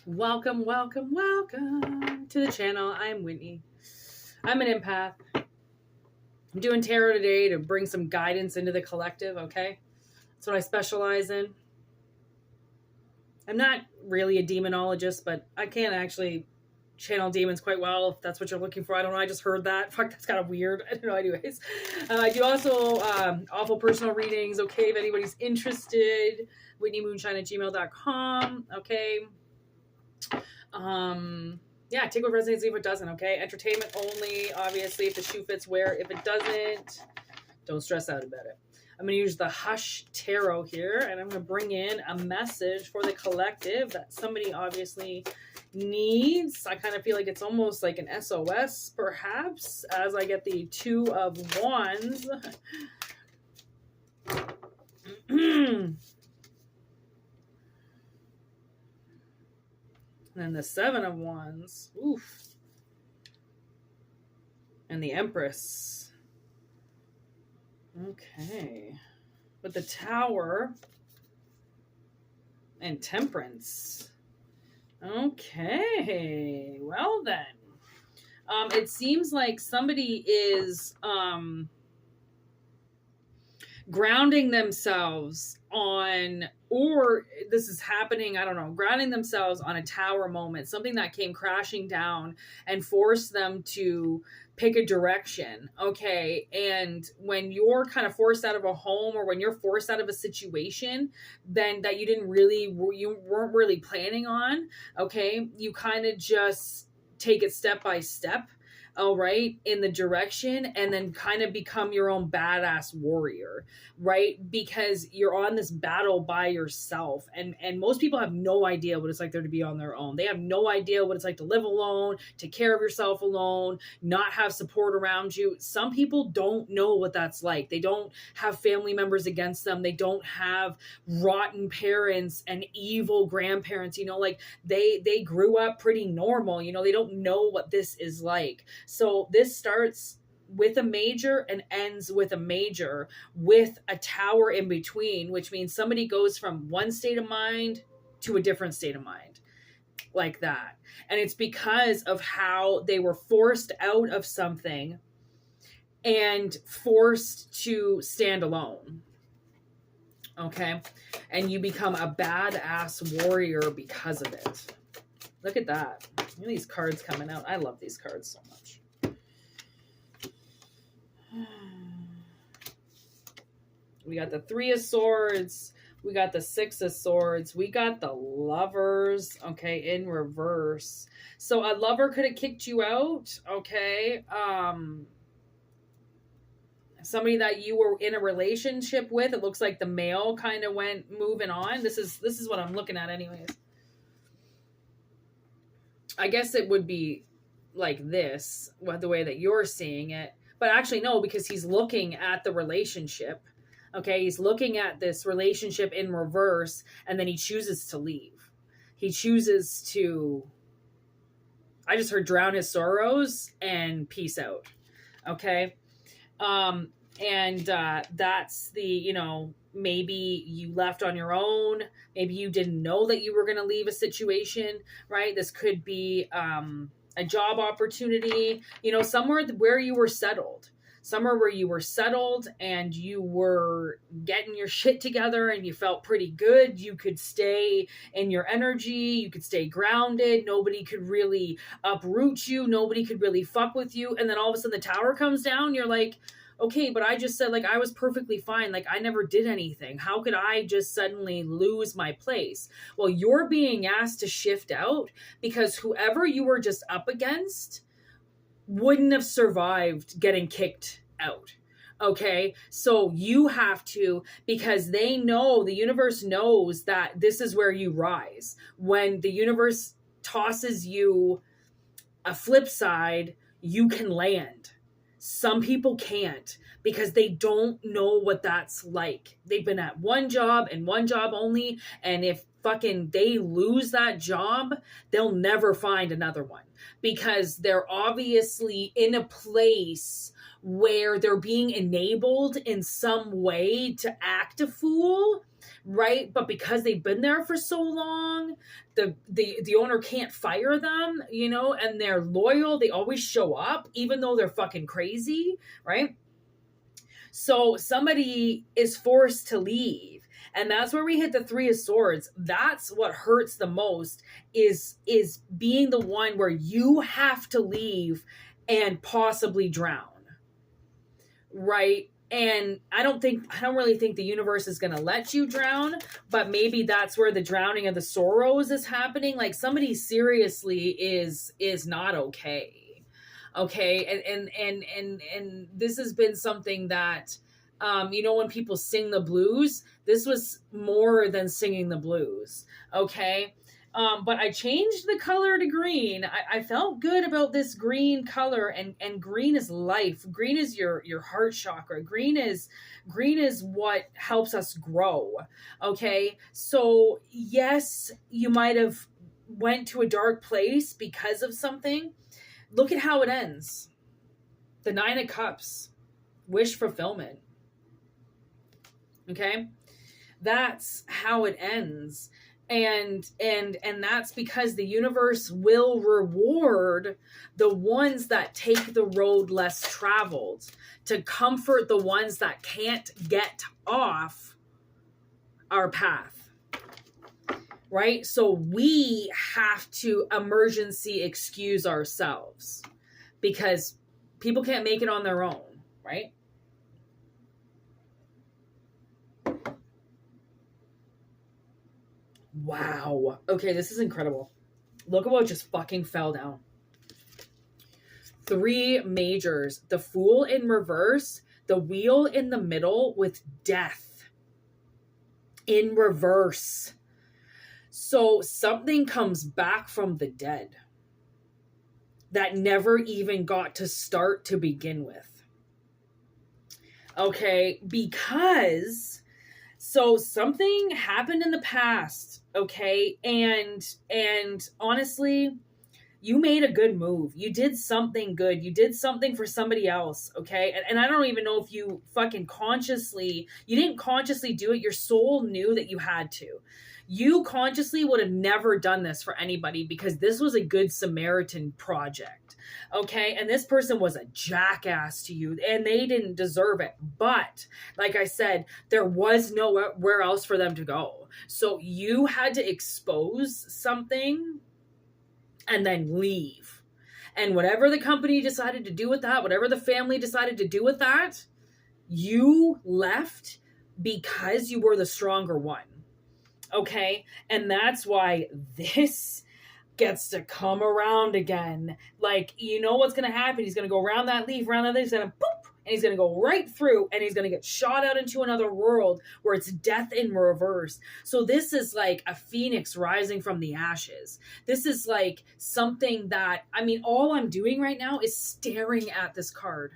Welcome, welcome, welcome to the channel. I'm Whitney. I'm an empath. I'm doing tarot today to bring some guidance into the collective, okay? That's what I specialize in. I'm not really a demonologist, but I can actually channel demons quite well if that's what you're looking for. I don't know. I just heard that. Fuck, that's kind of weird. I don't know. Anyways, I do also awful personal readings, okay? If anybody's interested, whitneymoonshine@gmail.com, okay? Yeah, take what resonates, leave what doesn't, okay? Entertainment only, obviously. If the shoe fits, wear. If it doesn't, don't stress out about it. I'm going to use the Hush Tarot here, and I'm going to bring in a message for the collective that somebody obviously needs. I kind of feel like it's almost like an SOS, perhaps, as I get the Two of Wands. And then the Seven of Wands. Oof. And the Empress. Okay. But the Tower and Temperance. Okay. Well then. It seems like somebody is grounding themselves on, or this is happening, I don't know, grounding themselves on a tower moment, something that came crashing down and forced them to pick a direction, okay? And when you're kind of forced out of a home, or when you're forced out of a situation then that you weren't really planning on, okay, you kind of just take it step by step, all right, in the direction, and then kind of become your own badass warrior, right? Because you're on this battle by yourself, and most people have no idea what it's like there to be on their own. They have no idea what it's like to live alone, take care of yourself alone, not have support around you. Some people don't know what that's like. They don't have family members against them. They don't have rotten parents and evil grandparents, you know, like they grew up pretty normal, you know, they don't know what this is like. So this starts with a major and ends with a major with a tower in between, which means somebody goes from one state of mind to a different state of mind, like that. And it's because of how they were forced out of something and forced to stand alone. Okay. And you become a badass warrior because of it. Look at that. Look at these cards coming out. I love these cards so much. We got the Three of Swords. We got the Six of Swords. We got the Lovers, okay, in reverse. So a lover could have kicked you out, okay? Somebody that you were in a relationship with, it looks like the male kind of went moving on. This is what I'm looking at anyways. I guess it would be like this, the way that you're seeing it. But actually, no, because he's looking at the relationship. Okay, he's looking at this relationship in reverse, and then he chooses to leave. He chooses to, I just heard, drown his sorrows and peace out. Okay? That's the, you know, maybe you left on your own. Maybe you didn't know that you were going to leave a situation, right? This could be a job opportunity, you know, somewhere where you were settled. Somewhere where you were settled and you were getting your shit together and you felt pretty good. You could stay in your energy. You could stay grounded. Nobody could really uproot you. Nobody could really fuck with you. And then all of a sudden the tower comes down. You're like, okay, but I just said, like, I was perfectly fine. Like, I never did anything. How could I just suddenly lose my place? Well, you're being asked to shift out because whoever you were just up against wouldn't have survived getting kicked out. Okay, so you have to, because they know, the universe knows that this is where you rise. When the universe tosses you a flip side, you can land. Some people can't because they don't know what that's like. They've been at one job and one job only. And if they lose that job, they'll never find another one, because they're obviously in a place where they're being enabled in some way to act a fool, right? But because they've been there for so long, the owner can't fire them, and they're loyal. They always show up, even though they're fucking crazy, right? So somebody is forced to leave. And that's where we hit the Three of Swords. That's what hurts the most, is being the one where you have to leave and possibly drown. Right? And I don't really think the universe is going to let you drown, but maybe that's where the drowning of the sorrows is happening. Like, somebody seriously is not okay. Okay. And this has been something that, when people sing the blues, this was more than singing the blues. Okay. But I changed the color to green. I felt good about this green color, and green is life. Green is your heart chakra. Green is what helps us grow. Okay. So yes, you might have went to a dark place because of something. Look at how it ends. The Nine of Cups, wish fulfillment. Okay. That's how it ends. And that's because the universe will reward the ones that take the road less traveled, to comfort the ones that can't get off our path. Right? So we have to emergency excuse ourselves, because people can't make it on their own, right? Wow. Okay, this is incredible. Look at what just fucking fell down. 3 majors. The Fool in reverse. The Wheel in the middle with Death in reverse. So something comes back from the dead that never even got to start to begin with. Okay, because... So something happened in the past, okay? And honestly, you made a good move. You did something good. You did something for somebody else, okay? And I don't even know if you you didn't consciously do it. Your soul knew that you had to. You consciously would have never done this for anybody, because this was a Good Samaritan project, okay? And this person was a jackass to you, and they didn't deserve it. But like I said, there was nowhere else for them to go. So you had to expose something and then leave. And whatever the company decided to do with that, whatever the family decided to do with that, you left because you were the stronger one. Okay, and that's why this gets to come around again. Like, you know what's going to happen? He's going to go around that leaf, he's going to boop, and he's going to go right through, and he's going to get shot out into another world where it's death in reverse. So this is like a phoenix rising from the ashes. This is like something that, all I'm doing right now is staring at this card.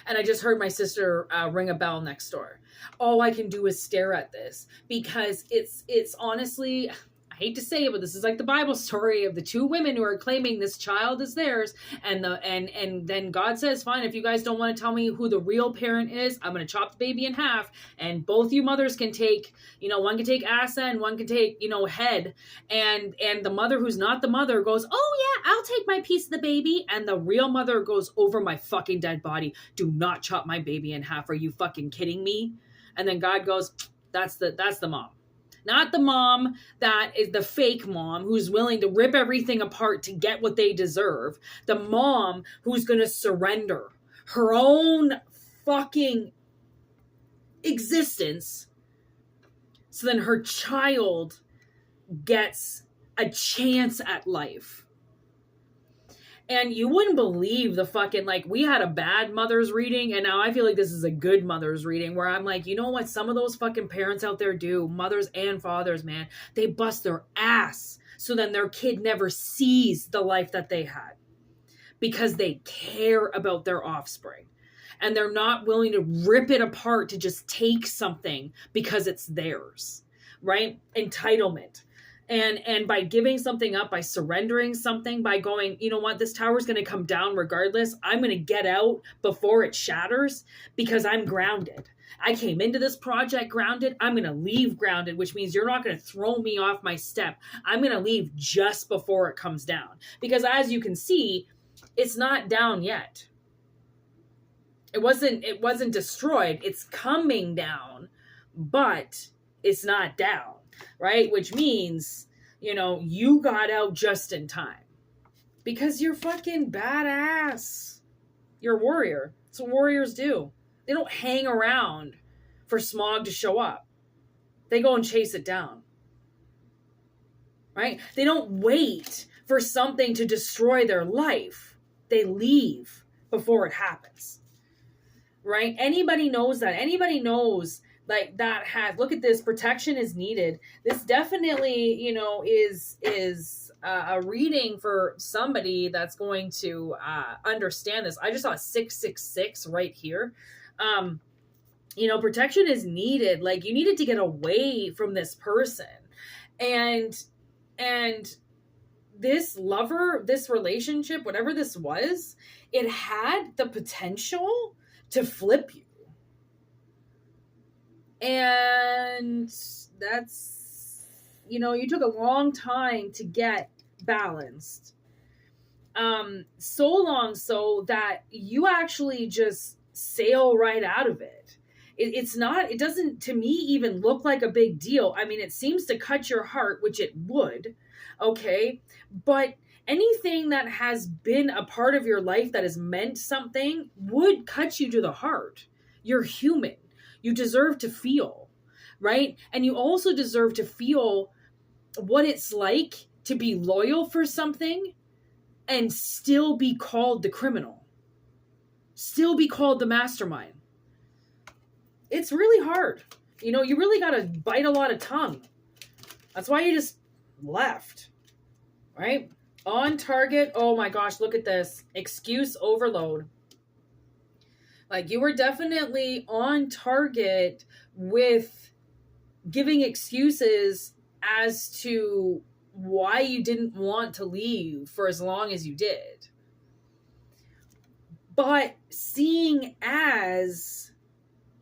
And I just heard my sister ring a bell next door. All I can do is stare at this, because it's honestly, I hate to say it, but this is like the Bible story of the 2 women who are claiming this child is theirs. And then God says, fine, if you guys don't want to tell me who the real parent is, I'm going to chop the baby in half. And both you mothers can take, one can take assa and one can take, head. And the mother who's not the mother goes, oh yeah, I'll take my piece of the baby. And the real mother goes, over my fucking dead body, do not chop my baby in half. Are you fucking kidding me? And then God goes, that's the mom. Not the mom that is the fake mom who's willing to rip everything apart to get what they deserve. The mom who's going to surrender her own fucking existence so then her child gets a chance at life. And you wouldn't believe the fucking, we had a bad mother's reading, and now I feel like this is a good mother's reading, where I'm like, you know what some of those fucking parents out there do, mothers and fathers, man, they bust their ass so then their kid never sees the life that they had, because they care about their offspring. And they're not willing to rip it apart to just take something because it's theirs. right? Entitlement. And by giving something up, by surrendering something, by going, you know what, this tower is going to come down regardless. I'm going to get out before it shatters because I'm grounded. I came into this project grounded. I'm going to leave grounded, which means you're not going to throw me off my step. I'm going to leave just before it comes down. Because as you can see, it's not down yet. It wasn't destroyed. It's coming down, but it's not down. Right? Which means, you know, you got out just in time because you're fucking badass. You're a warrior. That's what warriors do. They don't hang around for smog to show up. They go and chase it down. Right? They don't wait for something to destroy their life. They leave before it happens. Right? Anybody knows that. Anybody knows like that has, look at this, protection is needed. This definitely, you know, is a reading for somebody that's going to understand this. I just saw 666 right here. You know, protection is needed. Like you needed to get away from this person. And this lover, this relationship, whatever this was, it had the potential to flip you. And that's, you know, you took a long time to get balanced. So long so that you actually just sail right out of it. It doesn't to me even look like a big deal. I mean, it seems to cut your heart, which it would. Okay. But anything that has been a part of your life that has meant something would cut you to the heart. You're human. You deserve to feel, right? And you also deserve to feel what it's like to be loyal for something and still be called the criminal, still be called the mastermind. It's really hard. You know, you really got to bite a lot of tongue. That's why you just left, right? On target. Oh my gosh, look at this. Excuse overload. Like you were definitely on target with giving excuses as to why you didn't want to leave for as long as you did. But seeing as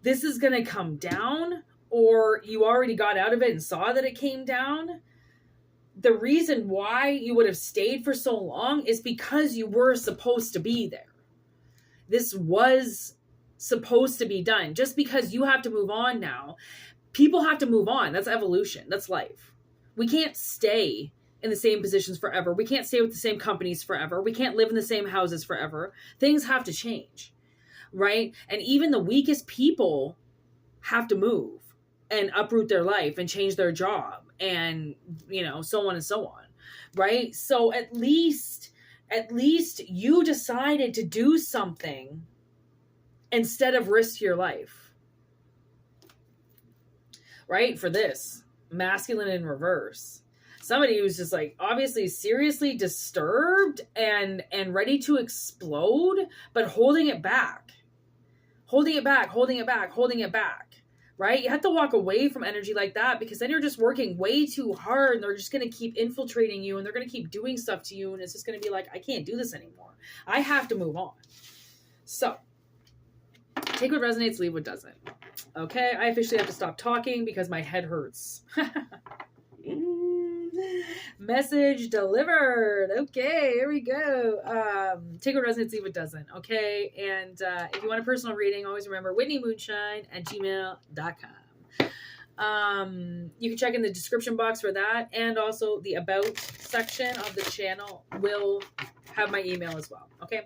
this is going to come down, or you already got out of it and saw that it came down, the reason why you would have stayed for so long is because you were supposed to be there. This was supposed to be done. Just because you have to move on now, people have to move on. That's evolution. That's life. We can't stay in the same positions forever. We can't stay with the same companies forever. We can't live in the same houses forever. Things have to change, right? And even the weakest people have to move and uproot their life and change their job and, you know, so on and so on, right? So at least you decided to do something instead of risk your life, right? For this, masculine in reverse. Somebody who's just like obviously seriously disturbed and ready to explode, but holding it back, right? You have to walk away from energy like that because then you're just working way too hard and they're just going to keep infiltrating you and they're going to keep doing stuff to you. And it's just going to be like, I can't do this anymore. I have to move on. So take what resonates, leave what doesn't. Okay, I officially have to stop talking because my head hurts. Message delivered. Okay, here we go. Take what resonates, leave what doesn't. Okay, and if you want a personal reading, always remember whitneymoonshine@gmail.com. You can check in the description box for that, and also the about section of the channel will have my email as well. Okay.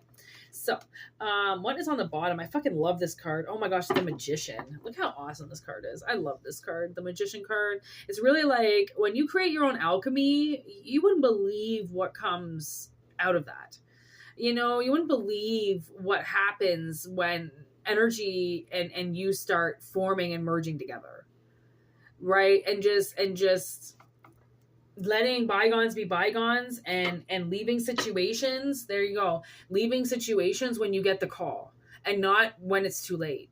So, what is on the bottom? I fucking love this card. Oh my gosh, the Magician. Look how awesome this card is. I love this card, the Magician card. It's really like when you create your own alchemy, you wouldn't believe what comes out of that. You know, you wouldn't believe what happens when energy and you start forming and merging together. Right? And just letting bygones be bygones and leaving situations. There you go. Leaving situations when you get the call and not when it's too late.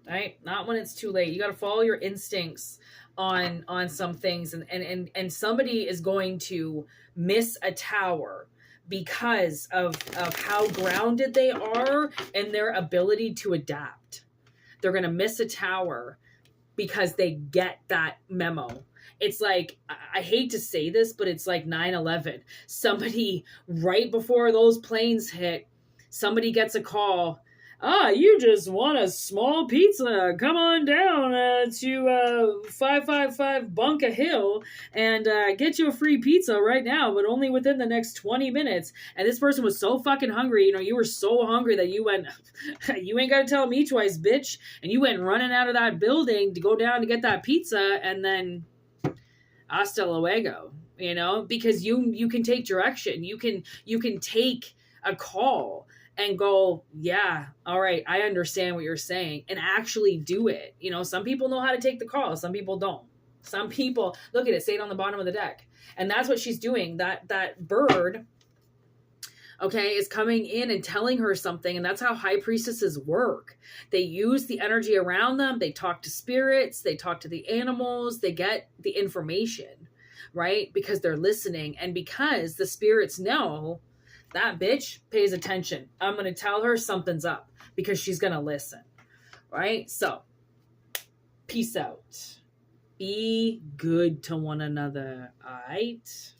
right? Not when it's too late. You got to follow your instincts on some things, and somebody is going to miss a tower because of how grounded they are and their ability to adapt. They're going to miss a tower because they get that memo. It's like, I hate to say this, but it's like 9/11. Somebody, right before those planes hit, somebody gets a call. You just want a small pizza. Come on down to 555 Bunker Hill and get you a free pizza right now, but only within the next 20 minutes. And this person was so fucking hungry. You were so hungry that you went, you ain't got to tell me twice, bitch. And you went running out of that building to go down to get that pizza, and then hasta luego, because you can take direction. You can take a call and go, yeah, all right, I understand what you're saying, and actually do it. Some people know how to take the call. Some people don't. Some people, look at it, say it on the bottom of the deck. And that's what she's doing. That bird, okay, is coming in and telling her something. And that's how high priestesses work. They use the energy around them. They talk to spirits. They talk to the animals. They get the information, right? Because they're listening. And because the spirits know that bitch pays attention. I'm going to tell her something's up because she's going to listen, right? So, peace out. Be good to one another, all right?